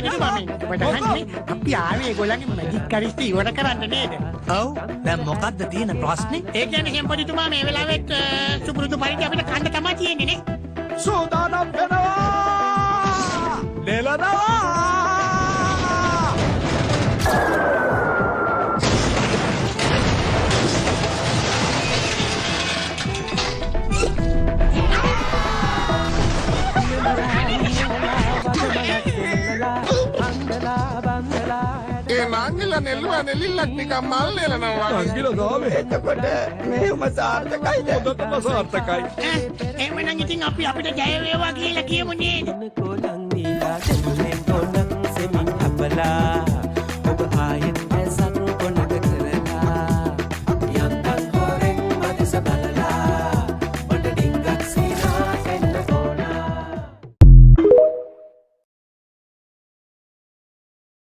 එම්පතිතුමා මේ අපි ආවේ ඒගොල්ලන්ගේ මැජික් කරිස්ටි ඉවර කරන්න නේද? ඔව්. දැන් මොකද්ද තියෙන ප්‍රශ්නේ? ඒ කියන්නේ එම්පතිතුමා මේ වෙලාවෙත් සුපුරුදු පරිදි අපිට කන්න තමයි තියෙන්නේ නේ. සූදානම් වෙනවා! නෙලනවා! නංගිලා නෙල්ලුවා නෙලිල්ලක් නිකන් මල් නෙලනවා වගේ. නංගිලා ගාවේ. එතකොට මේවම සාර්ථකයිද? හොඳටම සාර්ථකයි. එහෙනම් ඉතින් අපි අපිට ජය වේවා කියලා කියමු නේද?